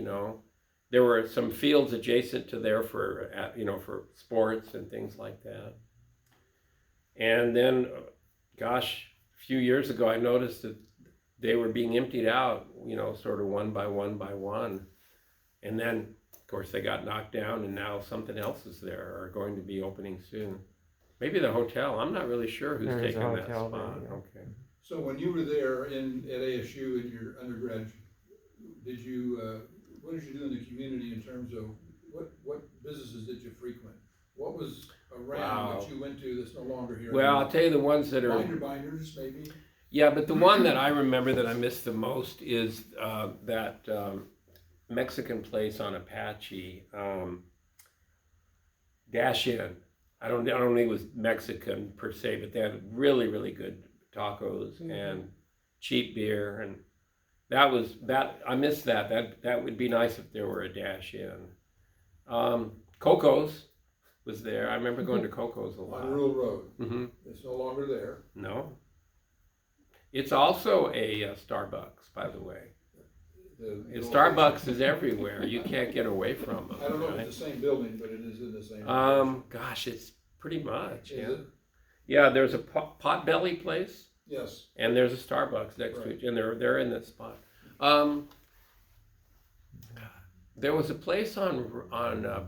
There were some fields adjacent to there for sports and things like that. And then, gosh, a few years ago, I noticed that they were being emptied out, sort of one by one by one. And then, of course, they got knocked down, and now something else is there, or going to be opening soon. Maybe the hotel. I'm not really sure who's There is a taking that hotel spot. there, yeah. Okay. So when you were there at ASU in your undergrad, what did you do in the community in terms of what businesses did you frequent? What was around that you went to that's no longer here? Well, I'll tell you the ones that are. Binders, maybe? Yeah, but the one that I remember that I miss the most is that Mexican place on Apache, Dash In. I don't think it was Mexican per se, but they had really, really good tacos and cheap beer, and I miss that. That would be nice if there were a Dash In. Coco's was there. I remember going to Coco's a lot. On Rural Road. Mm-hmm. It's no longer there. No. It's also a Starbucks, by the way. Starbucks is everywhere. You can't get away from them. I don't know if right? it's the same building, but it is in the same. Gosh, it's pretty much. Is Yeah. it? Yeah, there's a Potbelly place, Yes. and there's a Starbucks next to Right. it, and they're in that spot. There was a place on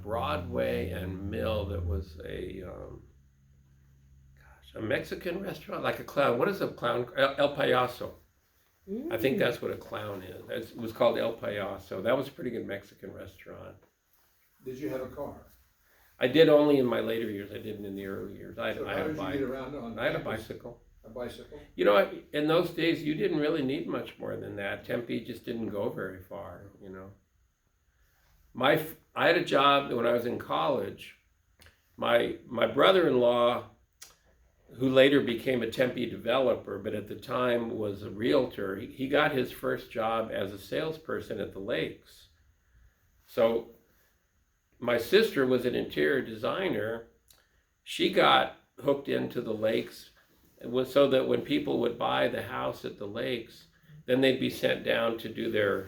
Broadway and Mill that was a Mexican restaurant, like a clown. What is a clown? El Payaso. I think that's what a clown is. It was called El Payaso. That was a pretty good Mexican restaurant. Did you have a car? I did only in my later years. I didn't in the early years. I had So a how did you bike. get around on I had a campus? bicycle. A bicycle? You know, in those days, you didn't really need much more than that. Tempe just didn't go very far, you know. I had a job when I was in college. My brother-in-law, who later became a Tempe developer, but at the time was a realtor, he got his first job as a salesperson at the lakes. So my sister was an interior designer. She got hooked into the lakes. It was so that when people would buy the house at the lakes, then they'd be sent down to do their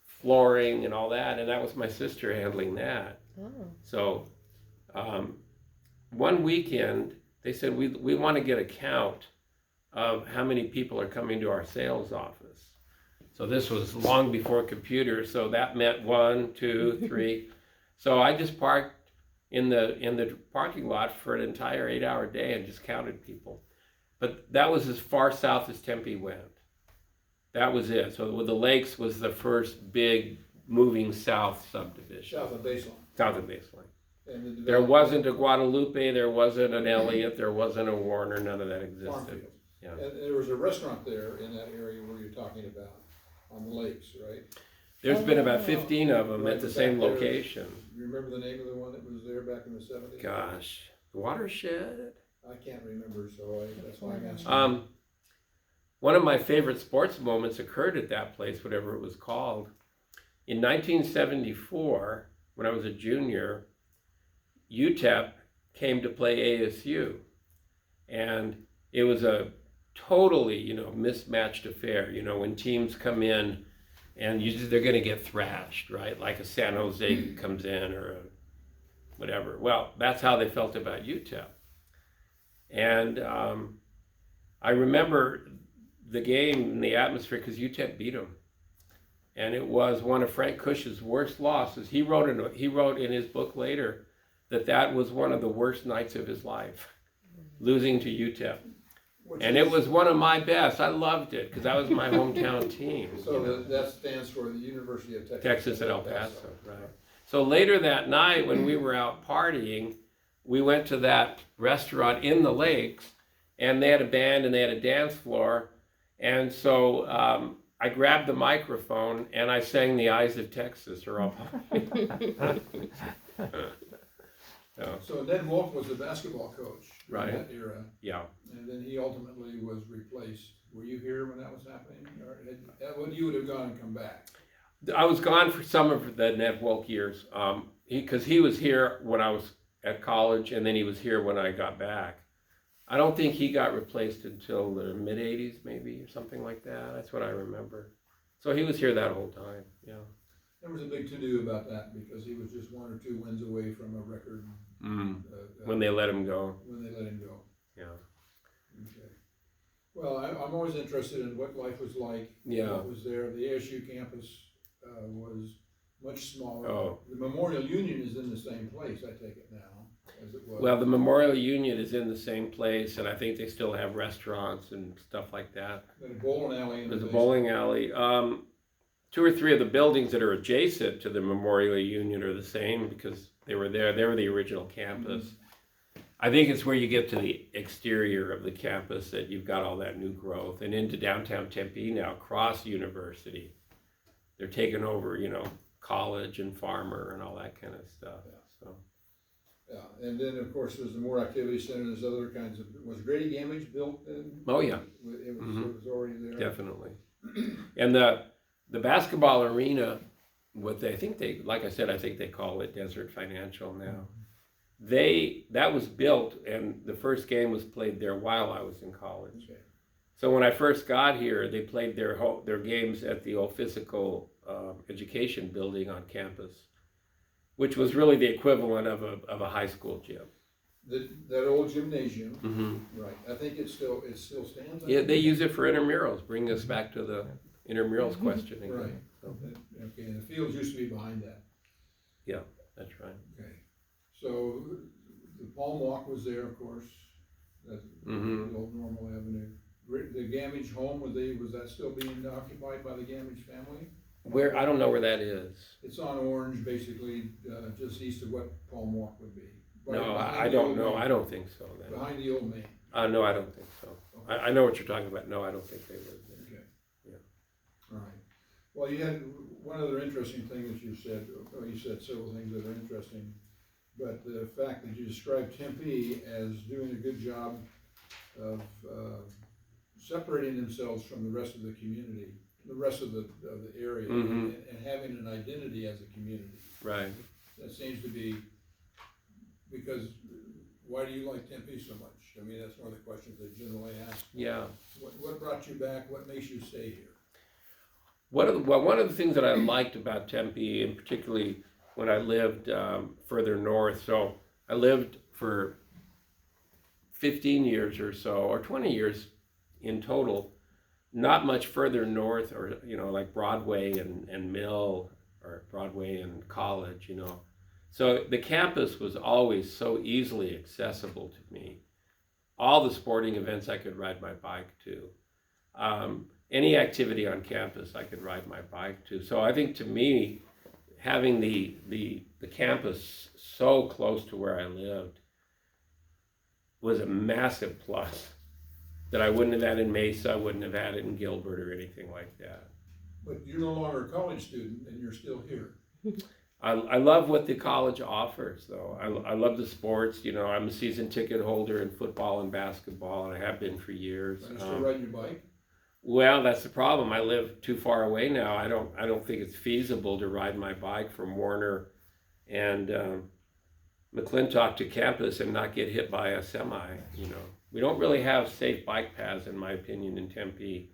flooring and all that, and that was my sister handling that. Oh. So one weekend, they said, we want to get a count of how many people are coming to our sales office. So this was long before computers, so that meant 1, 2, 3. So I just parked in the parking lot for an entire 8-hour day and just counted people. But that was as far south as Tempe went. That was it. So the lakes was the first big moving south subdivision. South of Baseline. South of Baseline. And the There wasn't a Guadalupe, there wasn't an Elliott, there wasn't a Warner, none of that existed. Farmfield. Yeah. And there was a restaurant there in that area where you're talking about, on the lakes, right? There's been about 15 of them Right at the back same there. location. You remember the name of the one that was there back in the 70s? Gosh, Watershed? I can't remember, so that's why I'm asking. One of my favorite sports moments occurred at that place, whatever it was called. In 1974, when I was a junior, UTEP came to play ASU. And it was a totally, mismatched affair. When teams come in and they're going to get thrashed, right? Like a San Jose comes in or whatever. Well, that's how they felt about UTEP. And I remember the game and the atmosphere because UTEP beat them. And it was one of Frank Cush's worst losses. He wrote in his book later that was one of the worst nights of his life, losing to UTEP. And it was one of my best. I loved it because that was my hometown team. So that stands for the University of Texas. Texas at El Paso, right. So later that night when we were out partying, we went to that restaurant in the lakes, and they had a band and they had a dance floor. And so I grabbed the microphone and I sang "The Eyes of Texas" or all. So Ned Wolf was the basketball coach Right. in that era, Yeah. and then he ultimately was replaced. Were you here when that was happening, or you would have gone and come back? I was gone for some of the Ned Wolk years, because he was here when I was at college, and then he was here when I got back. I don't think he got replaced until the mid '80s, maybe, or something like that. That's what I remember. So he was here that whole time. Yeah. There was a big to-do about that because he was just 1 or 2 wins away from a record. When they let him go. When they let him go. Yeah. Okay. Well, I'm always interested in what life was like. Yeah. What was there. The ASU campus was much smaller. Oh. The Memorial Union is in the same place, I take it now, as it was. Well, the Memorial Union is in the same place, and I think they still have restaurants and stuff like that. There's a bowling alley. There's a bowling alley. 2 or 3 of the buildings that are adjacent to the Memorial Union are the same because they were there. They were the original campus. Mm-hmm. I think it's where you get to the exterior of the campus that you've got all that new growth. And into downtown Tempe now, across University, they're taking over, College and Farmer and all that kind of stuff. Yeah. So. Yeah, and then of course there's the more activity center. There's other kinds of. Was Grady Gamage built then? Oh yeah, it was already there. Definitely. And the basketball arena, I think they call it Desert Financial now. That was built, and the first game was played there while I was in college. Okay. So when I first got here, they played their games at the old physical education building on campus, which was really the equivalent of a high school gym. That old gymnasium, Mm-hmm. right? I think it still stands. Yeah, they use it for intramurals. Bring us back to the intramurals question again. Right. So, Okay, and the fields used to be behind that. yeah, that's right. Okay, so the Palm Walk was there, of course. That's Mhm. the old Normal Avenue. The Gamage home, was that still being occupied by the Gamage family? Where, I don't know where that is. It's on Orange, basically, just east of what Palm Walk would be. No, Behind I the don't old know, main. I don't think so then. Behind the old main. No, I don't think so. I know what you're talking about, no, I don't think they live there. Okay. Yeah. All right. Well, you had one other interesting thing that you said, you said several things that are interesting, but the fact that you described Tempe as doing a good job of separating themselves from the rest of the community, the rest of the area, Mhm. and having an identity as a community. Right. That seems to be, because why do you like Tempe so much? I mean, that's one of the questions they generally ask. Yeah. What brought you back? What makes you stay here? One of the things that I liked about Tempe, and particularly when I lived further north, so I lived for 15 years or so, or 20 years in total, not much further north, or, like Broadway and Mill, or Broadway and College, So the campus was always so easily accessible to me. All the sporting events I could ride my bike to. Any activity on campus I could ride my bike to. So I think to me, having the campus so close to where I lived was a massive plus that I wouldn't have had in Mesa, I wouldn't have had it in Gilbert or anything like that. But you're no longer a college student and you're still here. I love what the college offers, though. I love the sports. I'm a season ticket holder in football and basketball, and I have been for years. Are you still riding your bike? Well, that's the problem. I live too far away now. I don't think it's feasible to ride my bike from Warner and McClintock to campus and not get hit by a semi. We don't really have safe bike paths, in my opinion, in Tempe.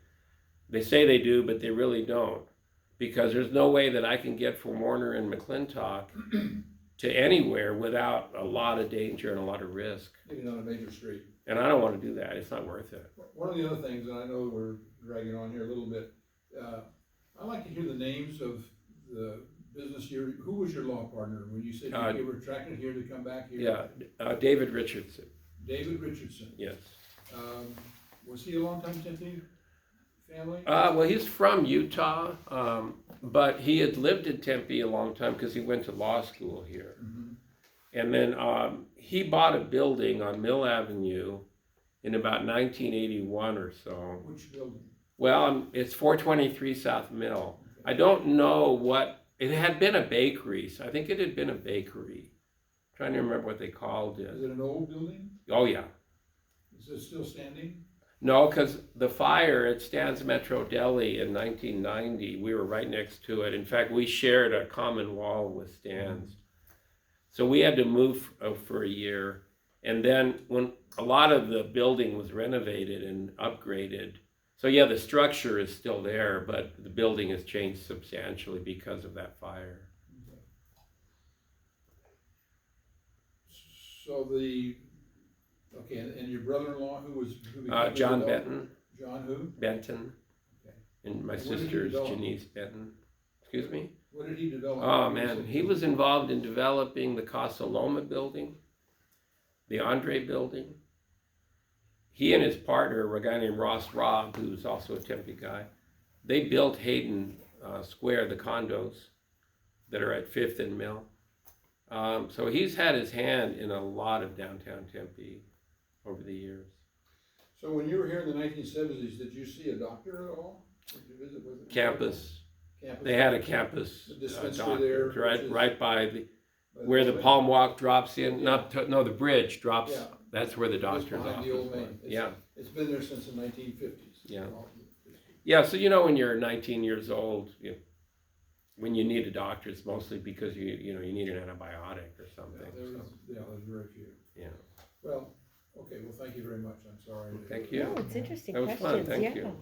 They say they do, but they really don't. Because there's no way that I can get from Warner and McClintock to anywhere without a lot of danger and a lot of risk. Getting on a major street. And I don't want to do that. It's not worth it. One of the other things, and I know we're dragging on here a little bit, I like to hear the names of the business here. Who was your law partner when you said you were attracted here to come back here? Yeah, David Richardson. David Richardson. Yes. Was he a longtime Tempe family? Well, he's from Utah, but he had lived in Tempe a long time because he went to law school here. Mm-hmm. And then he bought a building on Mill Avenue in about 1981 or so. Which building? Well, it's 423 South Mill. Okay. I don't know what, it had been a bakery, so I think it had been a bakery. I'm trying to remember what they called it. Is it an old building? Oh, yeah. Is it still standing? No, because the fire at Stan's Metro Deli in 1990, we were right next to it. In fact, we shared a common wall with Stan's. So we had to move for a year. And then when a lot of the building was renovated and upgraded, so yeah, the structure is still there, but the building has changed substantially because of that fire. So okay, and your brother-in-law, who John Benton. John who? Benton. Okay. And my sister's Janice Benton. Excuse me? What did he develop? Oh man, he was involved in developing the Casa Loma building, the Andre building. He and his partner, a guy named Ross Robb, who's also a Tempe guy, they built Hayden Square, the condos that are at 5th and Mill. So he's had his hand in a lot of downtown Tempe over the years. So when you were here in the 1970s, did you see a doctor at all? Did you visit with Campus. Campus? They had a campus dispensary doctor right by where the Palm Walk drops in. The bridge drops. Yeah. That's where the doctor's behind office the old was. main. Yeah. It's been there since the 1950s. Yeah. Yeah, so when you're 19 years old, when you need a doctor, it's mostly because you need an antibiotic or something. There's very few. Yeah. Well, okay. Well, thank you very much. I'm sorry. Thank you. No, it's interesting That was questions. fun. Thank you.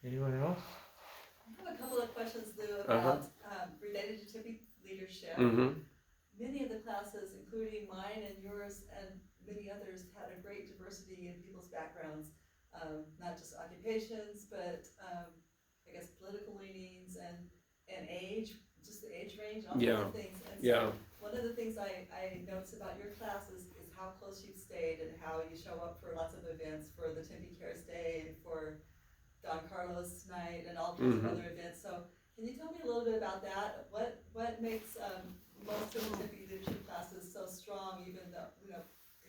Anyone else? I have a couple of questions, Lou, about related to Tempe leadership. Mm-hmm. Many of the classes, including mine and yours and many others, had a great diversity in people's backgrounds, not just occupations, but I guess political leanings and age, just the age range, all kinds of things. And so one of the things I notice about your classes is how how close you've stayed and how you show up for lots of events, for the Tempe Cares Day and for Don Carlos Night and all kinds of other events. So can you tell me a little bit about that? What makes most of the Tempe leadership classes so strong, even though,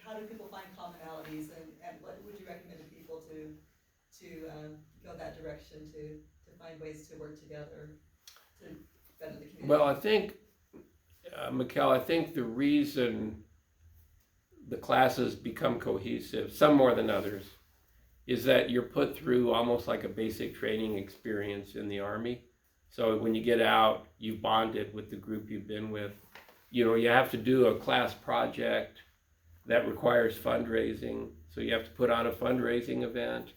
how do people find commonalities, and what would you recommend to people to go that direction, to find ways to work together to better the community? Well, I think, Mikkel, I think the reason the classes become cohesive, some more than others, is that you're put through almost like a basic training experience in the Army. So when you get out, you've bonded with the group you've been with. You have to do a class project that requires fundraising. So you have to put on a fundraising event.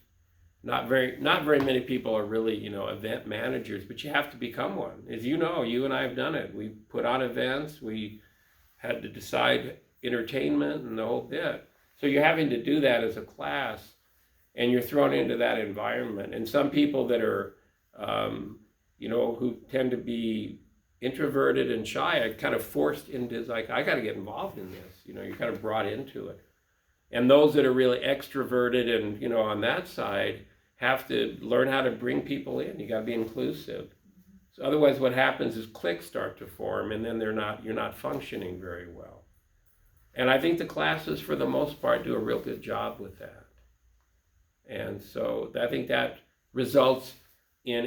Not very many people are really, event managers, but you have to become one. As you know, you and I have done it. We put on events, we had to decide entertainment and the whole bit. So you're having to do that as a class, and you're thrown into that environment. And some people that are, who tend to be introverted and shy are kind of forced into, like, I got to get involved in this. You're kind of brought into it. And those that are really extroverted and, on that side have to learn how to bring people in. You got to be inclusive. So otherwise what happens is cliques start to form, and then you're not functioning very well. And I think the classes, for the most part, do a real good job with that. And so I think that results in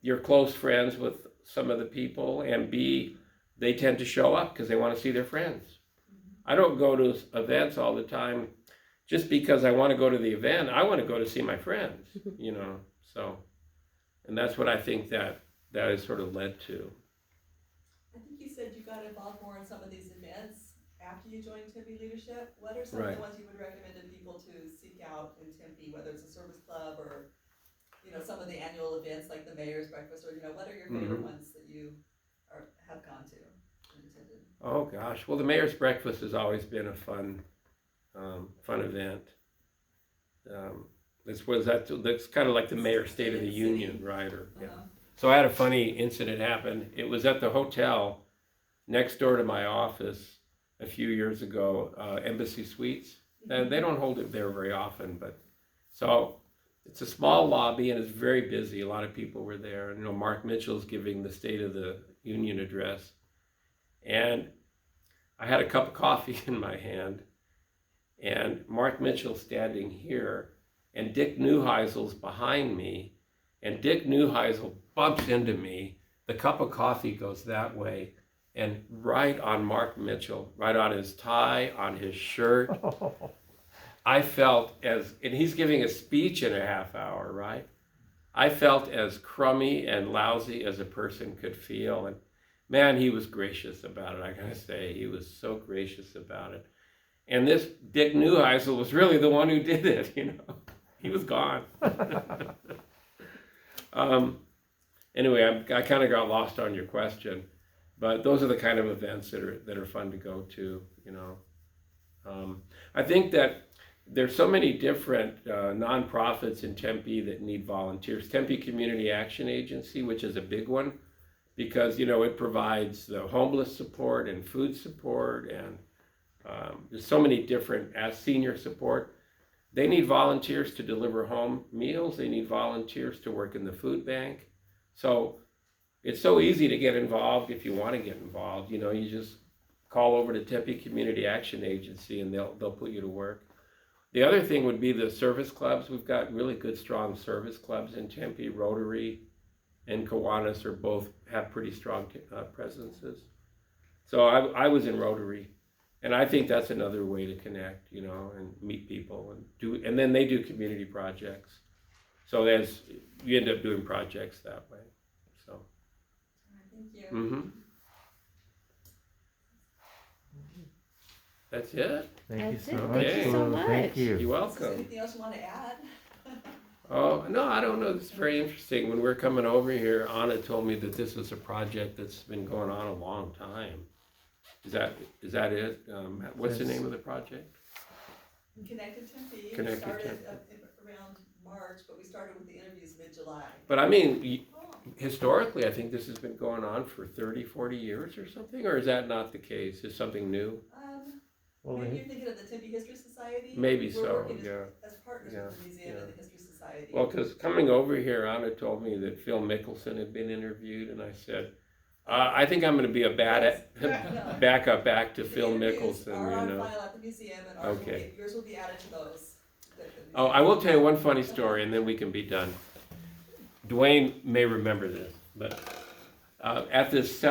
you're close friends with some of the people, and B, they tend to show up because they want to see their friends. I don't go to events all the time just because I want to go to the event. I want to go to see my friends, so, and that's what I think that has sort of led to. I think you said you got involved more in some of these events after you joined Tempe Leadership. What are some of the ones you would recommend to people to seek out in Tempe, whether it's a service club or, some of the annual events like the Mayor's Breakfast, or, what are your favorite ones that you have gone to and attended? Oh gosh, well, the Mayor's Breakfast has always been a fun event. That's kind of like the Mayor's State of the Union, right? So I had a funny incident happen. It was at the hotel next door to my office a few years ago, Embassy Suites. And they don't hold it there very often, but so it's a small lobby and it's very busy. A lot of people were there. And, Mark Mitchell's giving the State of the Union address. And I had a cup of coffee in my hand, and Mark Mitchell's standing here, and Dick Neuheisel's behind me, and Dick Neuheisel bumps into me. The cup of coffee goes that way, and right on Mark Mitchell, right on his tie, on his shirt. I felt and he's giving a speech in a half hour, right? I felt as crummy and lousy as a person could feel, and man, he was gracious about it, I gotta say. He was so gracious about it. And this Dick Neuheisel was really the one who did it, He was gone. Anyway, I kind of got lost on your question, but those are the kind of events that are fun to go to, I think that there's so many different nonprofits in Tempe that need volunteers. Tempe Community Action Agency, which is a big one, because it provides the homeless support and food support, and there's so many different senior support. They need volunteers to deliver home meals. They need volunteers to work in the food bank. So it's so easy to get involved if you want to get involved. You just call over to Tempe Community Action Agency and they'll put you to work. The other thing would be the service clubs. We've got really good, strong service clubs in Tempe. Rotary and Kiwanis have pretty strong presences. So I was in Rotary, and I think that's another way to connect, and meet people and then they do community projects. So you end up doing projects that way. So. Thank you. Mm-hmm. That's it. Thank That's you so it. much. Thank you so Thank much. you. You're Is there welcome. anything else you want to add? Oh, no, I don't know. It's very interesting. When we're coming over here, Anna told me that this was a project that's been going on a long time. Is that it? What's the name of the project? Connected Tempe. Connected We started Tempe. around March, but we started with the interviews mid-July. But I mean, historically, I think this has been going on for 30, 40 years or something, or is that not the case? Is something new? Well, Maybe then, you're thinking of the Tempe History Society? Maybe We're so, working yeah. as partners Yeah, with the museum yeah. and the History Society. Well, because coming over here, Anna told me that Phil Mickelson had been interviewed, and I said, I think I'm going to be a No. backup act to The Phil interviews Mickelson, are on you know. file at the museum, and Okay. yours will be added to those. Oh, I will tell you one funny story, and then we can be done. Dwayne may remember this, but at this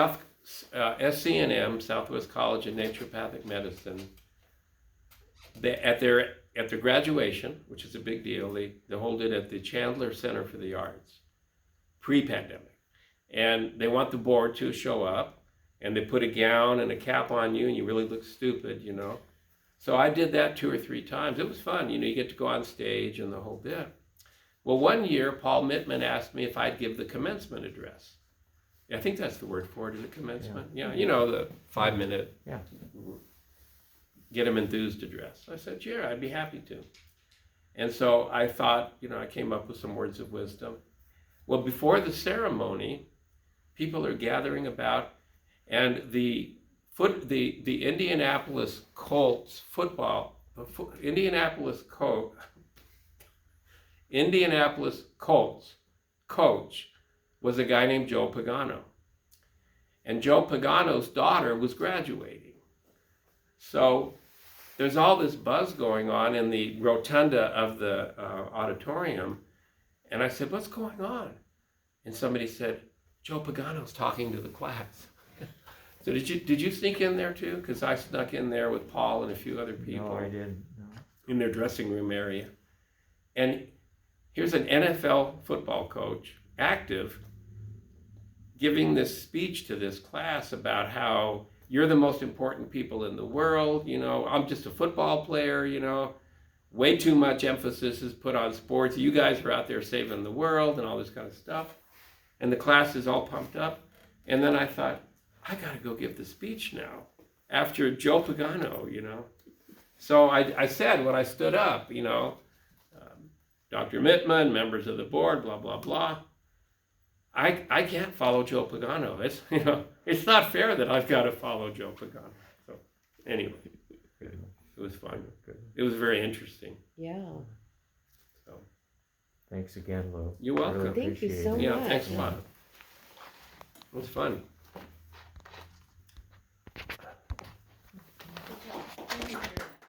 SCNM, Southwest College of Naturopathic Medicine, at their graduation, which is a big deal, they hold it at the Chandler Center for the Arts, pre-pandemic, and they want the board to show up, and they put a gown and a cap on you, and you really look stupid, you know. So I did that 2 or 3 times. It was fun, you know. You get to go on stage and the whole bit. Well, one year, Paul Mittman asked me if I'd give the commencement address. I think that's the word for it, is it commencement? Yeah, you know, the 5-minute, Yeah. get him enthused address. I said, sure, I'd be happy to. And so I thought, you know, I came up with some words of wisdom. Well, before the ceremony, people are gathering about, and the Indianapolis Colts Indianapolis Colts coach was a guy named Joe Pagano. And Joe Pagano's daughter was graduating. So there's all this buzz going on in the rotunda of the auditorium. And I said, what's going on? And somebody said, Joe Pagano's talking to the class. So did you sneak in there too? Because I snuck in there with Paul and a few other people. No, I didn't. No. In their dressing room area. And here's an NFL football coach, active, giving this speech to this class about how you're the most important people in the world, you know, I'm just a football player, you know, way too much emphasis is put on sports. You guys are out there saving the world and all this kind of stuff. And the class is all pumped up. And then I thought, I got to go give the speech now after Joe Pagano, you know. So I said when I stood up, you know, Dr. Mittman, members of the board, blah, blah, blah. I can't follow Joe Pagano. It's, you know, it's not fair that I've got to follow Joe Pagano. So anyway, it was fun. It was very interesting. Yeah. So Thanks again, Lou. you're welcome. Really Thank you appreciate so it. Yeah, much. thanks a lot. It was fun.